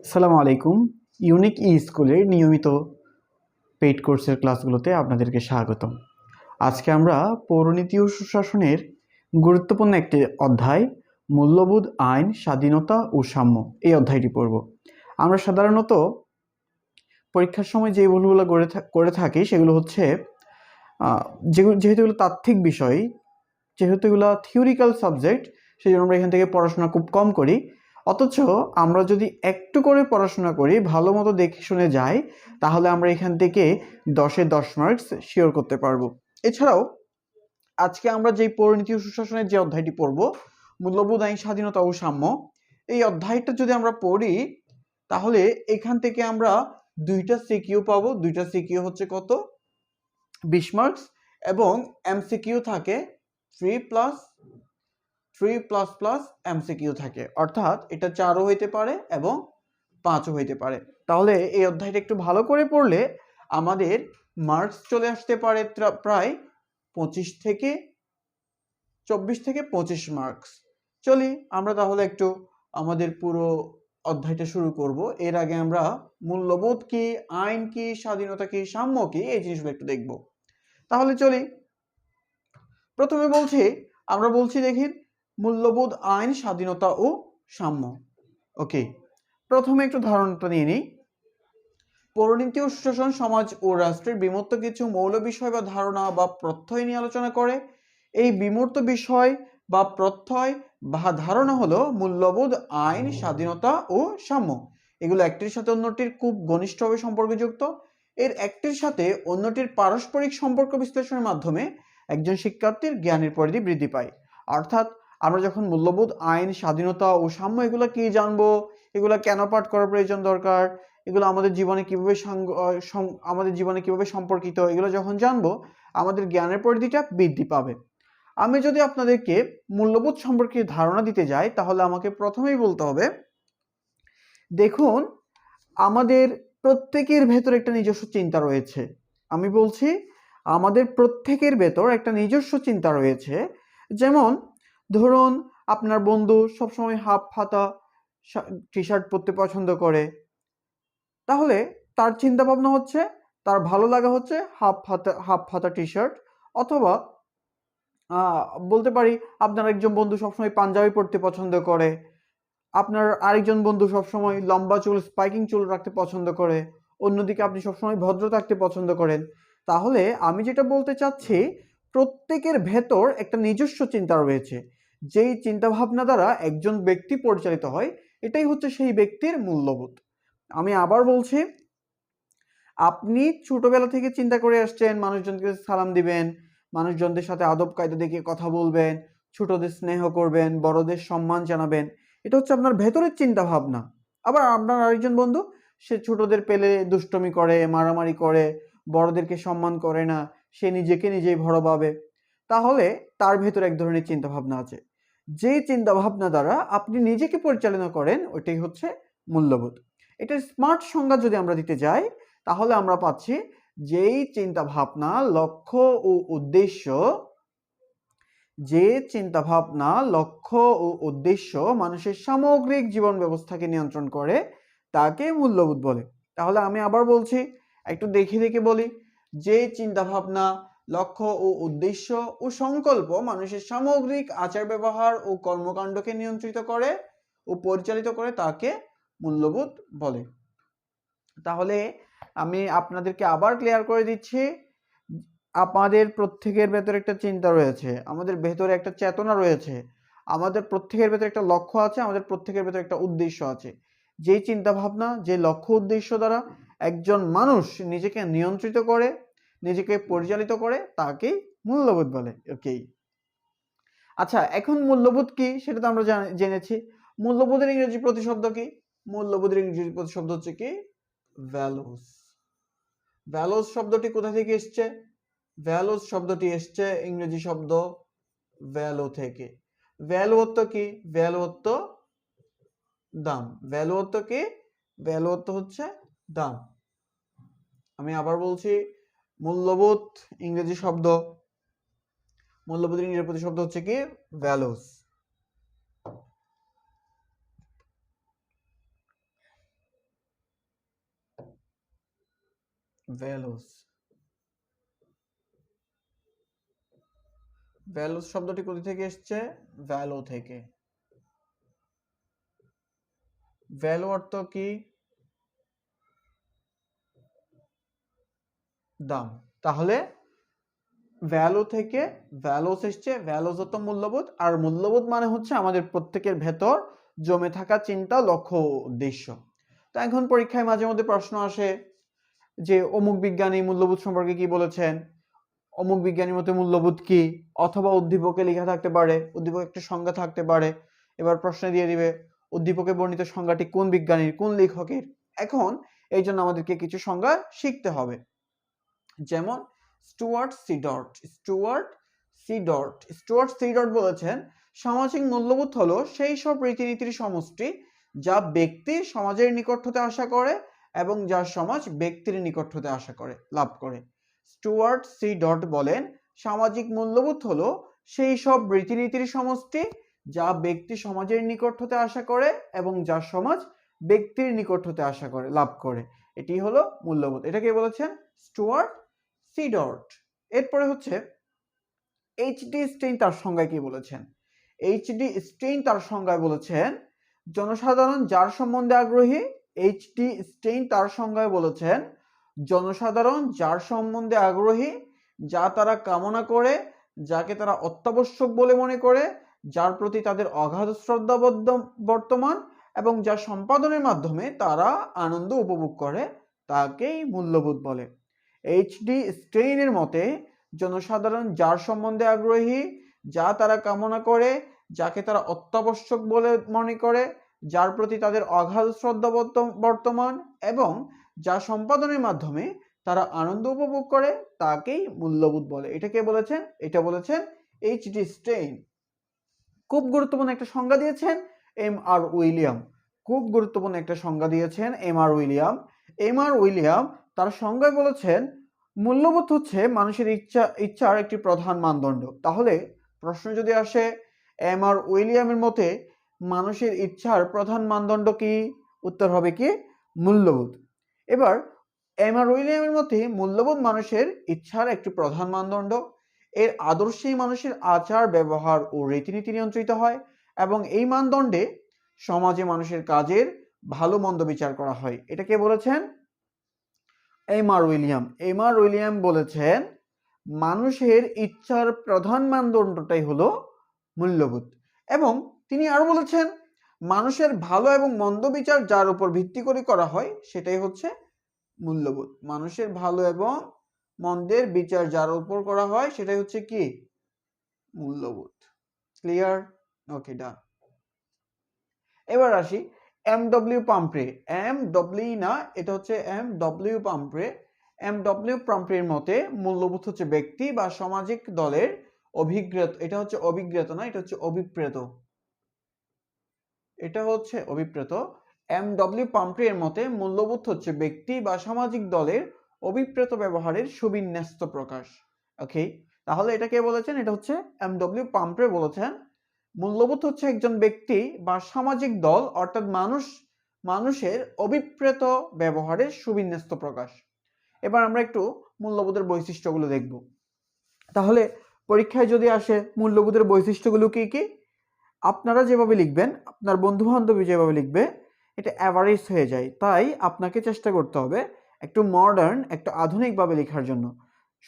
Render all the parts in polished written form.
আসসালামু আলাইকুম। ইউনিক স্কুলের নিয়মিত পেইড কোর্সের ক্লাসগুলোতে আপনাদেরকে স্বাগতম। আজকে আমরা পৌরনীতি ও সুশাসনের গুরুত্বপূর্ণ একটি অধ্যায় মূল্যবোধ, আইন, স্বাধীনতা ও সাম্য এই অধ্যায়টি পড়ব। আমরা সাধারণত পরীক্ষার সময় যে ভুলগুলো করে থাকি সেগুলো হচ্ছে যেহেতু এগুলো তাত্ত্বিক বিষয়, যেহেতু এগুলো থিওরিক্যাল সাবজেক্ট, সেই জন্য আমরা এখান থেকে পড়াশোনা খুব কম করি। অথচ আমরা যদি একটু করে পড়াশোনা করি, ভালো মতো দেখে শুনে যাই, তাহলে আমরা এখান থেকে 10-এ 10 মার্কস শিওর করতে পারবো। এছাড়াও আজকে আমরা যেই পৌরনীতি ও সুশাসনের যে অধ্যায়টি পড়ব, মূল্যবোধ, আইন, স্বাধীনতা ও সাম্য, এই অধ্যায়টা যদি আমরা পড়ি তাহলে এখান থেকে আমরা 2টা সিকিউ পাবো। 2টা সিকিউ হচ্ছে কত? 20 মার্কস, এবং এমসিকিউ থাকে 3+3++ এমসিকিউ থাকে, অর্থাৎ এটা 4ও হইতে পারে এবং 5ও হইতে পারে। তাহলে এই অধ্যায়টা একটু ভালো করে পড়লে আমাদের মার্কস চলে আসতে পারে প্রায় 24 থেকে 25 মার্কস। চলি আমরা তাহলে একটু আমাদের পুরো অধ্যায়টা শুরু করব। এর আগে আমরা মূল্যবোধ কি, আইন কি, স্বাধীনতা কি, সাম্য কি, এই জিনিসগুলো একটু দেখব। তাহলে চলি। প্রথমে আমরা বলছি দেখি মূল্যবোধ, আইন, স্বাধীনতা ও সাম্য। ওকে, প্রথমে একটু ধারণাটা নিয়ে নিই। পৌরনীতি ও সুশাসন সমাজ ও রাষ্ট্রের বিমূর্ত কিছু মৌল বিষয় বা ধারণা বা প্রত্যয় নিয়ে আলোচনা করে। এই বিমূর্ত বিষয় বা প্রত্যয় বা ধারণা হলো মূল্যবোধ, আইন, স্বাধীনতা ও সাম্য। এগুলো একটির সাথে অন্যটির খুব ঘনিষ্ঠভাবে সম্পর্কযুক্ত। এর একটির সাথে অন্যটির পারস্পরিক সম্পর্ক বিশ্লেষণের মাধ্যমে একজন শিক্ষার্থীর জ্ঞানের পরিধি বৃদ্ধি পায়। অর্থাৎ আমরা যখন মূল্যবোধ, আইন, স্বাধীনতা ও সাম্য এগুলো কি জানবো, এগুলো কেন পাঠ করার প্রয়োজন দরকার, এগুলো আমাদের জীবনে কিভাবে সম্পর্কিত, এগুলো যখন জানবো আমাদের জ্ঞানের পরিধিটা বৃদ্ধি পাবে। আমি যদি আপনাদেরকে মূল্যবোধ সম্পর্কে ধারণা দিতে যাই, তাহলে আমাকে প্রথমেই বলতে হবে, দেখুন আমাদের প্রত্যেকের ভেতর একটা নিজস্ব চিন্তা রয়েছে। আমি বলছি আমাদের প্রত্যেকের ভেতর একটা নিজস্ব চিন্তা রয়েছে। যেমন ধরুন আপনার বন্ধু সবসময় হাফ হাতা টি শার্ট পরতে পছন্দ করে, তাহলে তার চিন্তা ভাবনা হচ্ছে, তার ভালো লাগা হচ্ছে হাফ হাতা টি শার্ট। অথবা বলতে পারি আপনার একজন বন্ধু সবসময় পাঞ্জাবি পরতে পছন্দ করে, আপনার আরেকজন বন্ধু সবসময় লম্বা চুল, স্পাইকিং চুল রাখতে পছন্দ করে, অন্যদিকে আপনি সবসময় ভদ্র থাকতে পছন্দ করেন। তাহলে আমি যেটা বলতে চাচ্ছি, প্রত্যেকের ভেতর একটা নিজস্ব চিন্তা রয়েছে, যেই চিন্তা ভাবনা দ্বারা একজন ব্যক্তি পরিচালিত হয়, এটাই হচ্ছে সেই ব্যক্তির মূল্যবোধ। আমি আবার বলছি, আপনি ছোটবেলা থেকে চিন্তা করে আসছেন মানুষজনকে সালাম দিবেন, মানুষজনদের সাথে আদব কায়দা দেখিয়ে কথা বলবেন, ছোটদের স্নেহ করবেন, বড়দের সম্মান জানাবেন, এটা হচ্ছে আপনার ভেতরের চিন্তা ভাবনা। আবার আপনার আরেকজন বন্ধু, সে ছোটদের পেলে দুষ্টমি করে, মারামারি করে, বড়দেরকে সম্মান করে না, সে নিজেকে নিজেই বড় ভাবে। তাহলে তার ভেতরে এক ধরনের চিন্তা ভাবনা আছে। যেই চিন্তা ভাবনা দ্বারা আপনি নিজেকে পরিচালনা করেন, ওইটাই হচ্ছে মূল্যবোধ। এটার স্মার্ট সংজ্ঞা যদি আমরা দিতে যাই, তাহলে আমরা পাচ্ছি যেই চিন্তা ভাবনা, লক্ষ্য ও উদ্দেশ্য, যে চিন্তা ভাবনা, লক্ষ্য ও উদ্দেশ্য মানুষের সামগ্রিক জীবন ব্যবস্থাকে নিয়ন্ত্রণ করে, তাকে মূল্যবোধ বলে। তাহলে আমি আবার বলছি, একটু দেখে দেখে বলি, যে চিন্তা ভাবনা, লক্ষ্য ও উদ্দেশ্য ও সংকল্প মানুষের সামগ্রিক আচার ব্যবহার ও কর্মকাণ্ডকে নিয়ন্ত্রিত করে ও পরিচালিত করে, তাকে মূল্যবোধ বলে। তাহলে আমি আপনাদেরকে আবার ক্লিয়ার করে দিচ্ছি, আমাদের প্রত্যেকের ভেতরে একটা চিন্তা রয়েছে, আমাদের ভেতরে একটা চেতনা রয়েছে, আমাদের প্রত্যেকের ভেতরে একটা লক্ষ্য আছে, আমাদের প্রত্যেকের ভেতরে একটা উদ্দেশ্য আছে। যেই চিন্তা ভাবনা, যে লক্ষ্য উদ্দেশ্য দ্বারা একজন মানুষ নিজেকে নিয়ন্ত্রিত করে, নিজেকে পরিচালিত করে, তাকেই মূল্যবোধ বলে। ওকে, আচ্ছা, এখন মূল্যবোধ কি সেটা তো আমরা জেনেছি। মূল্যবোধের ইংরেজি প্রতিশব্দ কি? মূল্যবোধের ইংরেজি প্রতিশব্দ হচ্ছে কি? ভ্যালুস। ভ্যালুস শব্দটি কোথা থেকে এসছে? ভ্যালুস শব্দটি এসছে ইংরেজি শব্দ ভ্যালু থেকে। ভ্যালু অর্থ কি? ভ্যালু অর্থ দাম। ভ্যালু অর্থ কি? ভ্যালু অর্থ হচ্ছে দাম। আমি আবার বলছি, মূল্যবোধ ইংরেজি শব্দ, মূল্যবোধের ইংরেজি প্রতিশব্দ হচ্ছে কি? ভ্যালুস। ভ্যালুস। ভ্যালুস শব্দটি কোথা থেকে এসেছে? ভ্যালু থেকে। ভ্যালু অর্থ কি? দাম। তাহলে ভ্যালু থেকে ভ্যালুস এসছে, ভ্যালুস অর্থ মূল্যবোধ, আর মূল্যবোধ মানে হচ্ছে আমাদের প্রত্যেকের ভেতর জমে থাকা চিন্তা, লক্ষ্য, উদ্দেশ্য। তো এখন পরীক্ষায় মাঝে মধ্যে প্রশ্ন আসে যে অমুক বিজ্ঞানী মূল্যবোধ সম্পর্কে কি বলেছেন, অমুক বিজ্ঞানীর মতে মূল্যবোধ কি, অথবা উদ্দীপকে লেখা থাকতে পারে, উদ্দীপক একটা সংজ্ঞা থাকতে পারে। এবার প্রশ্নে দিয়ে দিবে উদ্দীপকে বর্ণিত সংজ্ঞাটি কোন বিজ্ঞানীর, কোন লেখকের। এখন এই জন্য আমাদেরকে কিছু সংজ্ঞা শিখতে হবে। যেমন স্টুয়ার্ট সি ডট বলেছেন সামাজিক মূল্যবোধ হলো সেই সব রীতিনীতির সমষ্টি যা ব্যক্তি সমাজের নিকট হতে আশা করে এবং যা সমাজ ব্যক্তির নিকট হতে আশা করে, লাভ করে। স্টুয়ার্ট সি ডট বলেন সামাজিক মূল্যবোধ হলো সেই সব রীতিনীতির সমষ্টি যা ব্যক্তি সমাজের নিকট হতে আশা করে এবং যা সমাজ ব্যক্তির নিকট হতে আশা করে, লাভ করে। এটি হলো মূল্যবোধ। এটা কে বলেছেন? Stuart C Dodd. এরপরে হচ্ছে এইচডি স্টেইন তার সংজ্ঞায় কি বলেছেন? এইচডি স্টেইন তার সংজ্ঞায় বলেছেন জনসাধারণ যার সম্বন্ধে আগ্রহী। এইচডি স্টেইন তার সংজ্ঞায় বলেছেন জনসাধারণ যার সম্বন্ধে আগ্রহী, যা তারা কামনা করে, যাকে তারা অত্যাবশ্যক বলে মনে করে, যার প্রতি তাদের অগাধ শ্রদ্ধা বর্তমান এবং যা সম্পাদনের মাধ্যমে তারা আনন্দ উপভোগ করে, তাকেই মূল্যবোধ বলে। এইচডি স্টেইনের মতে জনসাধারণ যার সম্বন্ধে আগ্রহী, যা তারা কামনা করে, যাকে তারা অত্যাবশ্যক বলে মনে করে, যার প্রতি তাদের অগাধ শ্রদ্ধা বর্তমান এবং যা সম্পাদনের মাধ্যমে তারা আনন্দ উপভোগ করে, তাকেই মূল্যবোধ বলে। এটা কে বলেছেন? এটা বলেছেন এইচডি স্টেইন। খুব গুরুত্বপূর্ণ একটা সংজ্ঞা দিয়েছেন এম আর উইলিয়াম। খুব গুরুত্বপূর্ণ একটা সংজ্ঞা দিয়েছেন M R William. M R William তার সংজ্ঞায় বলেছেন মূল্যবোধ হচ্ছে মানুষের ইচ্ছার একটি প্রধান মানদণ্ড। তাহলে প্রশ্ন যদি আসে এম আর উইলিয়ামের মতে মানুষের ইচ্ছার প্রধান মানদণ্ড কি? উত্তর হবে কি? মূল্যবোধ। এবার এম আর উইলিয়ামের মতে মূল্যবোধ মানুষের ইচ্ছার একটি প্রধান মানদণ্ড। এর আদর্শেই মানুষের আচার, ব্যবহার ও রীতিনীতি নিয়ন্ত্রিত হয় এবং এই মানদণ্ডে সমাজে মানুষের কাজের ভালো মন্দ বিচার করা হয়। এটা কে বলেছেন? M R William. M R William বলেছেন মানুষের ইচ্ছার প্রধান মানদণ্ডটাই হলো মূল্যবোধ। এবং তিনি আরো বলেছেন মানুষের ভালো এবং মন্দ বিচার যার উপর ভিত্তি করে করা হয় সেটাই হচ্ছে মূল্যবোধ। মানুষের ভালো এবং মন্দের বিচার যার উপর করা হয় সেটাই হচ্ছে কি? মূল্যবোধ। ক্লিয়ার? ওকে, ডান। এবার আসি এম ডব্লিউ পাম্প্রে। এম ডব্লিউ না, এটা হচ্ছে এম ডব্লিউ পাম্প্রে। এম ডব্লিউ পাম্প্রের মতে মূল্যবোধ হচ্ছে ব্যক্তি বা সামাজিক দলের অভিজ্ঞতা। এটা হচ্ছে অভিজ্ঞতা না, এটা হচ্ছে অভিপ্রেত। এটা হচ্ছে অভিপ্রেত। এম ডব্লিউ পাম্প্রের মতে মূল্যবোধ হচ্ছে ব্যক্তি বা সামাজিক দলের অভিপ্রেত ব্যবহারের সুবিন্যস্ত প্রকাশ। ওকে, তাহলে এটা কে বলেছেন? এটা হচ্ছে এম ডব্লিউ পাম্প্রে বলেছেন মূল্যবোধ হচ্ছে একজন ব্যক্তি বা সামাজিক দল অর্থাৎ মানুষের অভিপ্রেত ব্যবহারের সুবিন্যস্ত প্রকাশ। এবার আমরা একটু মূল্যবোধের বৈশিষ্ট্যগুলো দেখব। তাহলে পরীক্ষায় যদি আসে মূল্যবোধের বৈশিষ্ট্যগুলো কি কি, আপনারা যেভাবে লিখবেন, আপনার বন্ধু বান্ধবী যেভাবে লিখবে, এটা অ্যাভারেজ হয়ে যায়। তাই আপনাকে চেষ্টা করতে হবে একটু মডার্ন, একটু আধুনিকভাবে লেখার জন্য।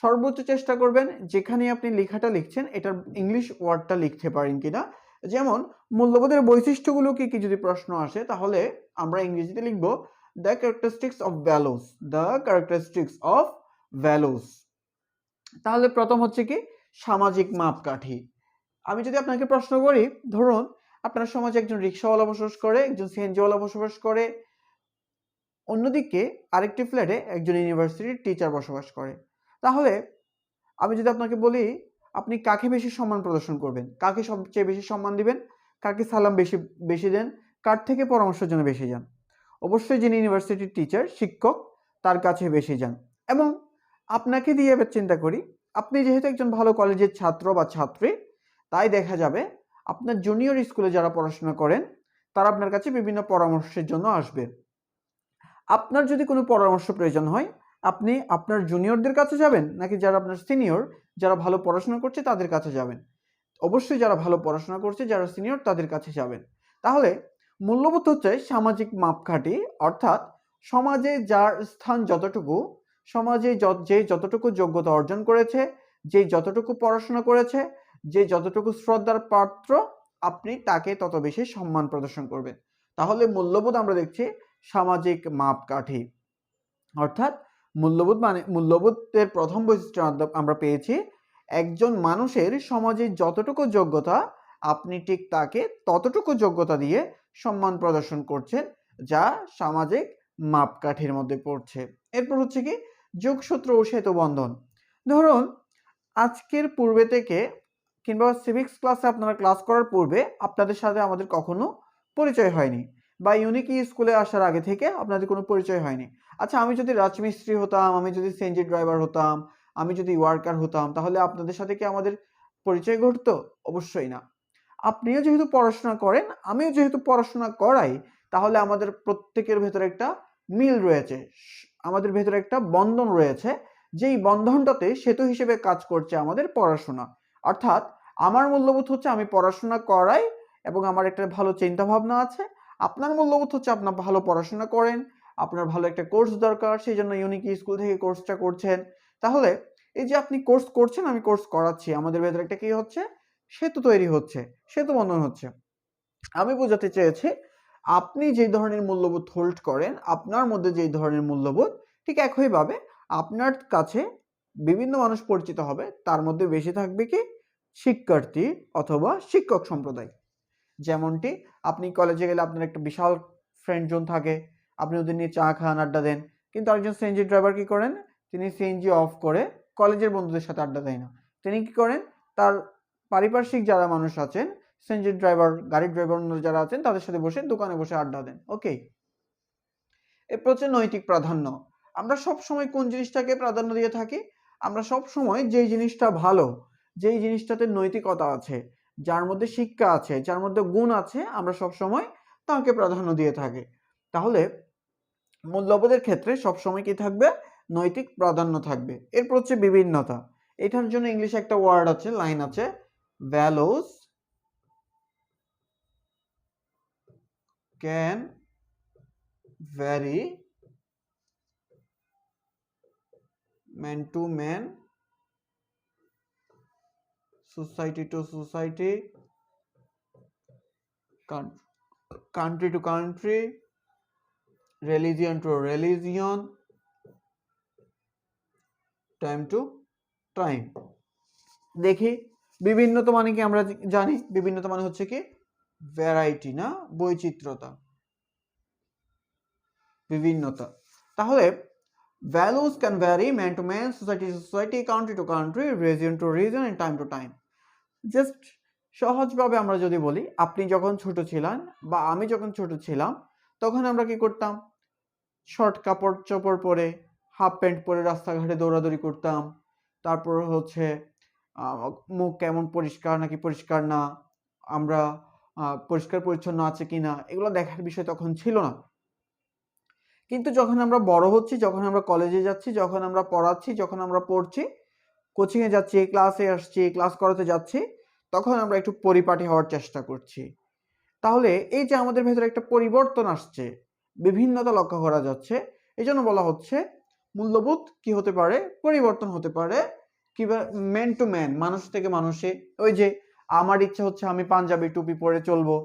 সর্বোচ্চ চেষ্টা করবেন যেখানে আপনি লেখাটা লিখছেন এটার ইংলিশ ওয়ার্ডটা লিখতে পারেন কিনা। যেমন মূল্যবোধের বৈশিষ্ট্যগুলো কি কি যদি প্রশ্ন আসে তাহলে আমরা ইংরেজিতে লিখব the characteristics of values. The characteristics of values. তাহলে প্রথম হচ্ছে কি? সামাজিক মাপকাঠি। আমি যদি আপনাকে প্রশ্ন করি, ধরুন আপনার সমাজে একজন রিক্সাওয়ালা বসবাস করে, একজন সিএনজিওয়ালা বসবাস করে, অন্যদিকে আরেকটি ফ্ল্যাটে একজন ইউনিভার্সিটির টিচার বসবাস করে। তাহলে আমি যদি আপনাকে বলি আপনি কাকে বেশি সম্মান প্রদর্শন করবেন, কাকে সবচেয়ে বেশি সম্মান দিবেন, কাকে সালাম বেশি দেন, কার থেকে পরামর্শের জন্য বেশি যান? অবশ্যই যিনি ইউনিভার্সিটির টিচার, শিক্ষক, তার কাছে বেশি যান। এবং আপনাকে দিয়ে এবার চিন্তা করি, আপনি যেহেতু একজন ভালো কলেজের ছাত্র বা ছাত্রী, তাই দেখা যাবে আপনার জুনিয়র স্কুলে যারা পড়াশোনা করেন তারা আপনার কাছে বিভিন্ন পরামর্শের জন্য আসবে। আপনার যদি কোনো পরামর্শ প্রয়োজন হয় আপনি আপনার জুনিয়রদের কাছে যাবেন নাকি যারা আপনার সিনিয়র, যারা ভালো পড়াশোনা করছে তাদের কাছে যাবেন? অবশ্যই যারা ভালো পড়াশোনা করছে, যারা সিনিয়র তাদের কাছে যাবেন। তাহলে মূল্যবোধ হচ্ছে সামাজিক মাপকাঠি, অর্থাৎ সমাজে যার স্থান যতটুকু, সমাজে যে যতটুকু যোগ্যতা অর্জন করেছে, যে যতটুকু পড়াশোনা করেছে, যে যতটুকু শ্রদ্ধার পাত্র, আপনি তাকে তত বেশি সম্মান প্রদর্শন করবেন। তাহলে মূল্যবোধ আমরা দেখছি সামাজিক মাপকাঠি, অর্থাৎ মূল্যবোধের প্রথম বৈশিষ্ট্য আমরা পেয়েছি একজন মানুষের সমাজে যতটুকু যোগ্যতা, আপনি ঠিক তাকে ততটুকু যোগ্যতা দিয়ে সম্মান প্রদর্শন করছেন, যা সামাজিক মাপকাঠির মধ্যে পড়ছে। এরপর হচ্ছে কি যোগসূত্র ও সেতু বন্ধন। ধরুন আজকের পূর্বে থেকে কিংবা সিভিক্স ক্লাসে আপনারা ক্লাস করার পূর্বে আপনাদের সাথে আমাদের কখনো পরিচয় হয়নি, বা ইউনিক স্কুলে আসার আগে থেকে আপনাদের কোনো পরিচয় হয়নি। আচ্ছা, আমি যদি রাজমিস্ত্রি হতাম, আমি যদি সিএনজি ড্রাইভার হতাম, আমি যদি ওয়ার্কার হতাম, তাহলে আপনাদের সাথে কি আমাদের পরিচয় ঘটতো? অবশ্যই না। আপনিও যেহেতু পড়াশোনা করেন, আমিও যেহেতু পড়াশোনা করাই, তাহলে আমাদের প্রত্যেকের ভেতরে একটা মিল রয়েছে, আমাদের ভেতরে একটা বন্ধন রয়েছে, যেই বন্ধনটাতে সেতু হিসেবে কাজ করছে আমাদের পড়াশোনা। অর্থাৎ আমার মূল্যবোধ হচ্ছে আমি পড়াশোনা করাই এবং আমার একটা ভালো চিন্তা ভাবনা আছে। আপনার মূল্যবোধ হচ্ছে আপনার ভালো পড়াশোনা করেন, আপনার ভালো একটা কোর্স দরকার, সেই জন্য ইউনিক স্কুল থেকে কোর্সটা করছেন। তাহলে এই যে আপনি কোর্স করছেন, আমি কোর্স করাচ্ছি, আমাদের ভেতরে একটা কি হচ্ছে, সেতু তৈরি হচ্ছে, সেতু বন্ধন হচ্ছে। আমি বোঝাতে চেয়েছি আপনি যে ধরনের মূল্যবোধ হোল্ড করেন, আপনার মধ্যে যে ধরনের মূল্যবোধ, ঠিক একইভাবে আপনার কাছে বিভিন্ন মানুষ পরিচিত হবে, তার মধ্যে বেশি থাকবে কি শিক্ষার্থী অথবা শিক্ষক সম্প্রদায়। যেমনটি আপনি কলেজে গেলে আপনার একটা বিশাল ফ্রেন্ড জোন থাকে, আপনি ওদের নিয়ে চা খান, আড্ডা দেন, কিন্তু আরেকজন সিএনজি ড্রাইভার কি করেন, তিনি সিএনজি অফ করে কলেজের বন্ধুদের সাথে আড্ডা দেয় না, তিনি কি করেন, তার পারিপার্শ্বিক যারা মানুষ আছেন, সিএনজি ড্রাইভার, গাড়ির ড্রাইভার যারা আছেন, তাদের সাথে বসে দোকানে বসে আড্ডা দেন। ওকে, এরপর হচ্ছে নৈতিক প্রাধান্য। আমরা সব সময় কোন জিনিসটাকে প্রাধান্য দিয়ে থাকি? আমরা সব সময় যেই জিনিসটা ভালো, যেই জিনিসটাতে নৈতিকতা আছে, যার মধ্যে শিক্ষা আছে, যার মধ্যে গুণ আছে, আমরা সব সময় তাকে প্রাধান্য দিয়ে থাকি। তাহলে মূল্যবোধের ক্ষেত্রে সব সময় কি থাকবে, নৈতিক প্রাধান্য থাকবে। এরপর হচ্ছে বিভিন্নতা। এটার জন্য ইংলিশে একটা ওয়ার্ড আছে, লাইন আছে, values can vary man to man, society to society, country to country, religion to religion, time to time। দেখি বিভিন্নতা মানে কি, আমরা জানি বিভিন্নতা মানে হচ্ছে কি ভ্যারাইটি, না বৈচিত্র্যতা, বিভিন্নতা। তাহলে values can vary man to man, society to society, country to country, region to region, and time to time। Just সহজভাবে আমরা যদি বলি, আপনি যখন ছোট ছিলেন বা আমি যখন ছোট ছিলাম, তখন আমরা কি করতাম, শর্ট কাপড় চোপড় পরে, হাফ প্যান্ট পরে রাস্তাঘাটে দৌড়াদৌড়ি করতাম। তারপর হচ্ছে মুখ কেমন পরিষ্কার নাকি পরিষ্কার না, আমরা পরিষ্কার পরিচ্ছন্ন আছে কিনা, এগুলো দেখার বিষয় তখন ছিল না। কিন্তু যখন আমরা বড় হচ্ছি, যখন আমরা কলেজে যাচ্ছি, যখন আমরা পড়াচ্ছি, যখন আমরা পড়ছি, কোচিংয়ে যাচ্ছি, ক্লাসে আসছি, ক্লাস করাতে যাচ্ছি, তখন আমরা একটু পরিপাটি হওয়ার চেষ্টা করছি। তাহলে এই যে আমাদের ভেতরে একটা পরিবর্তন আসছে, বিভিন্নতা লক্ষ্য করা যাচ্ছে, এই জন্য বলা হচ্ছে মূল্যবোধ কি হতে পারে, পরিবর্তন হতে পারে কিংবা ম্যান টু ম্যান, মানুষ থেকে মানুষে। ওই যে আমার ইচ্ছা হচ্ছে আমি পাঞ্জাবি টুপি পরে চলবো,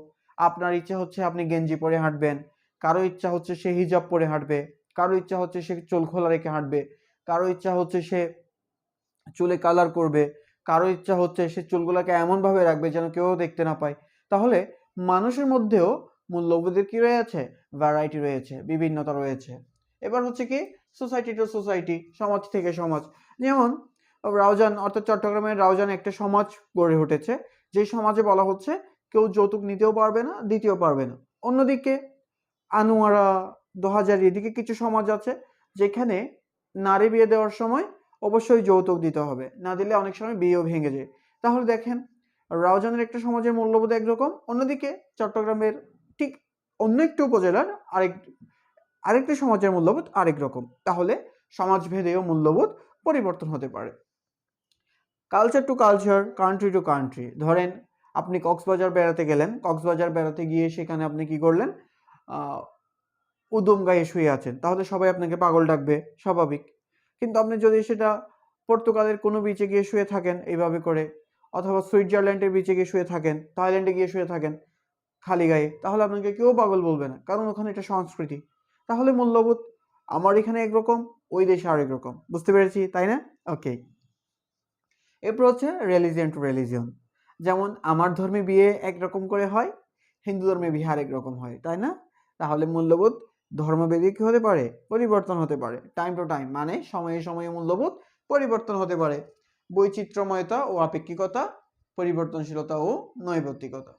আপনার ইচ্ছা হচ্ছে আপনি গেঞ্জি পরে হাঁটবেন, কারো ইচ্ছা হচ্ছে সে হিজাব পরে হাঁটবে, কারো ইচ্ছা হচ্ছে সে চুল খোলা রেখে হাঁটবে, কারো ইচ্ছা হচ্ছে সে চুলে কালার করবে, কারো ইচ্ছা হচ্ছে সে চুলগুলোকে এমন ভাবে রাখবে যেন কেউ দেখতে না পায়। তাহলে মানুষের মধ্যেও মূল্যবোধের কি রয়েছে, ভ্যারাইটি রয়েছে, বিভিন্নতা রয়েছে। এবার হচ্ছে কি সোসাইটি টু সোসাইটি, সমাজ থেকে সমাজ। যেমন রাউজান, অর্থাৎ চট্টগ্রামের রাউজান একটা সমাজ গড়ে উঠেছে, যে সমাজে বলা হচ্ছে কেউ যৌতুক নিতেও পারবে না, দিতেও পারবে না। অন্যদিকে আনোয়ারা, 2000 এদিকে কিছু সমাজ আছে যেখানে নারী বিয়ে দেওয়ার সময় অবশ্যই যৌতুক দিতে হবে, না দিলে অনেক সময় বিয়েও ভেঙে যায়। তাহলে দেখেন রাউজানের একটা সমাজের মূল্যবোধ একরকম, অন্যদিকে চট্টগ্রামের ঠিক অন্য একটি উপজেলার আরেকটি সমাজের মূল্যবোধ আরেক রকম। তাহলে সমাজভেদেও মূল্যবোধ পরিবর্তন হতে পারে। Culture two culture, country to country. ধরেন আপনি কক্সবাজার বেড়াতে গেলেন, কক্সবাজার বেড়াতে গিয়ে সেখানে আপনি কি করলেন, উদম গায়ে শুয়ে আছেন, তাহলে সবাই আপনাকে পাগল ডাকবে, স্বাভাবিক। কিন্তু আপনি যদি সেটা পর্তুগালের কোনো বিচে গিয়ে শুয়ে থাকেন এইভাবে করে, অথবা সুইজারল্যান্ডের বিচে গিয়ে শুয়ে থাকেন, থাইল্যান্ডে গিয়ে শুয়ে থাকেন খালি গায়ে, তাহলে আপনাকে কেউ পাগল বলবে না, কারণ ওখানে এটা সংস্কৃতি। তাহলে মূল্যবোধ আমার এখানে একরকম, ওই দেশে আরেক রকম। বুঝতে পেরেছি, তাই না? ওকে। এরপর হচ্ছে রিলিজিয়ন টু রিলিজিয়ন। যেমন আমার ধর্মে বিয়ে একরকম করে হয়, হিন্দু ধর্মে বিয়ে আরেক রকম হয়, তাই না? তাহলে মূল্যবোধ ধর্মভেদে কি হতে পারে, পরিবর্তন হতে পারে। টাইম টু টাইম মানে সময়ে সময়ে মূল্যবোধ পরিবর্তন হতে পারে। বৈচিত্র্যময়তা ও আপেক্ষিকতা, পরিবর্তনশীলতা ও নৈবত্তিকতা।